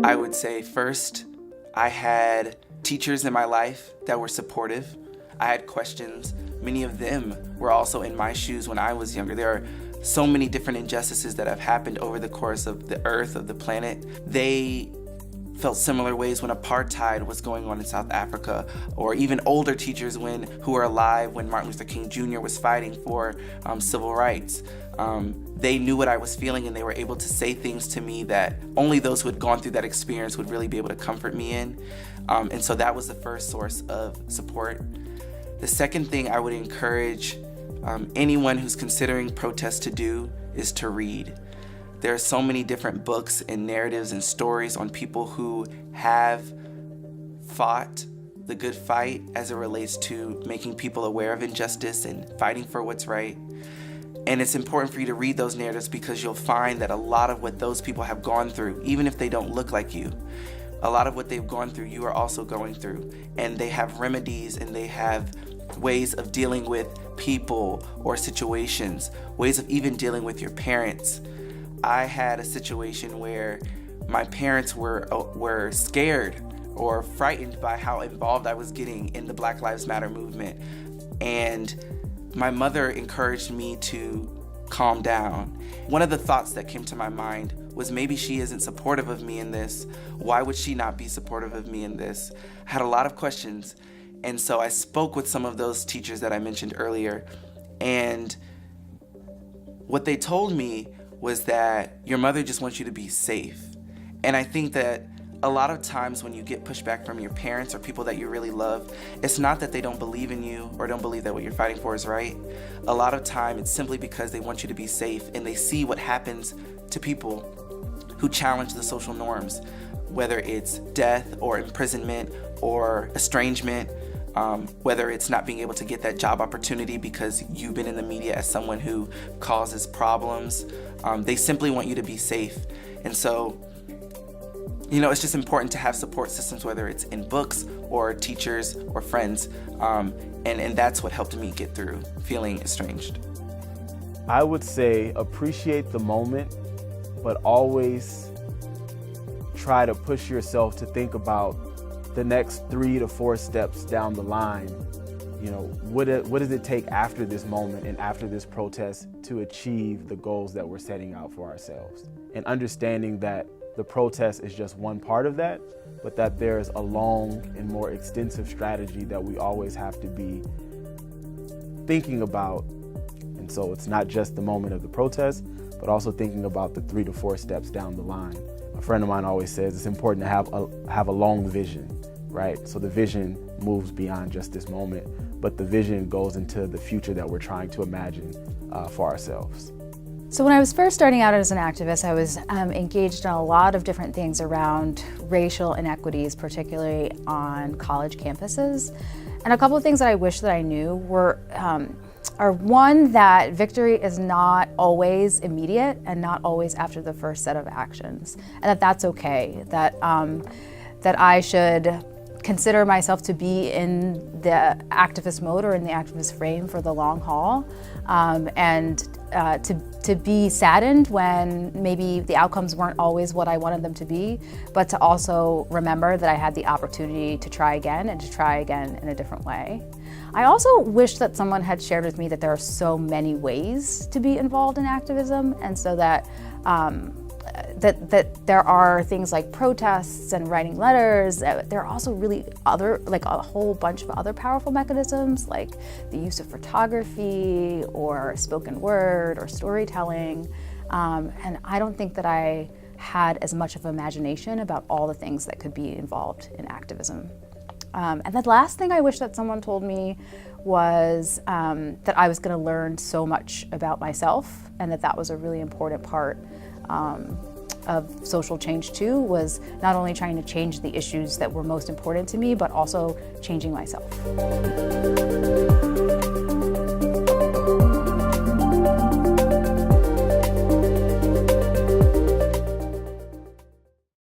I would say first, I had teachers in my life that were supportive. I had questions. Many of them were also in my shoes when I was younger. There are so many different injustices that have happened over the course of the earth, of the planet. They felt similar ways when apartheid was going on in South Africa, or even older teachers who were alive when Martin Luther King Jr. was fighting for civil rights. They knew what I was feeling, and they were able to say things to me that only those who had gone through that experience would really be able to comfort me in. And so that was the first source of support. The second thing I would encourage anyone who's considering protest to do is to read. There are so many different books and narratives and stories on people who have fought the good fight as it relates to making people aware of injustice and fighting for what's right. And it's important for you to read those narratives because you'll find that a lot of what those people have gone through, even if they don't look like you, a lot of what they've gone through, you are also going through. And they have remedies and they have ways of dealing with people or situations, ways of even dealing with your parents. I had a situation where my parents were scared or frightened by how involved I was getting in the Black Lives Matter movement. And my mother encouraged me to calm down. One of the thoughts that came to my mind was maybe she isn't supportive of me in this. Why would she not be supportive of me in this? I had a lot of questions. And so I spoke with some of those teachers that I mentioned earlier. And what they told me was that your mother just wants you to be safe. And I think that a lot of times when you get pushback from your parents or people that you really love, it's not that they don't believe in you or don't believe that what you're fighting for is right. A lot of time it's simply because they want you to be safe, and they see what happens to people who challenge the social norms, whether it's death or imprisonment or estrangement, whether it's not being able to get that job opportunity because you've been in the media as someone who causes problems. They simply want you to be safe. And so, it's just important to have support systems, whether it's in books or teachers or friends. And that's what helped me get through feeling estranged. I would say appreciate the moment, but always try to push yourself to think about the next 3 to 4 steps down the line. What does it take after this moment and after this protest to achieve the goals that we're setting out for ourselves? And understanding that the protest is just one part of that, but that there's a long and more extensive strategy that we always have to be thinking about. And so it's not just the moment of the protest, but also thinking about the 3 to 4 steps down the line. A friend of mine always says it's important to have a long vision, right? So the vision moves beyond just this moment, but the vision goes into the future that we're trying to imagine for ourselves. So when I was first starting out as an activist, I was engaged in a lot of different things around racial inequities, particularly on college campuses. And a couple of things that I wish that I knew are one, that victory is not always immediate and not always after the first set of actions, and that's okay, that I should consider myself to be in the activist mode or in the activist frame for the long haul, and to be saddened when maybe the outcomes weren't always what I wanted them to be, but to also remember that I had the opportunity to try again and to try again in a different way. I also wish that someone had shared with me that there are so many ways to be involved in activism, and so that that there are things like protests and writing letters. There are also really a whole bunch of other powerful mechanisms, like the use of photography or spoken word or storytelling. And I don't think that I had as much of an imagination about all the things that could be involved in activism. And the last thing I wish that someone told me was that I was going to learn so much about myself, and that was a really important part of social change too, was not only trying to change the issues that were most important to me, but also changing myself.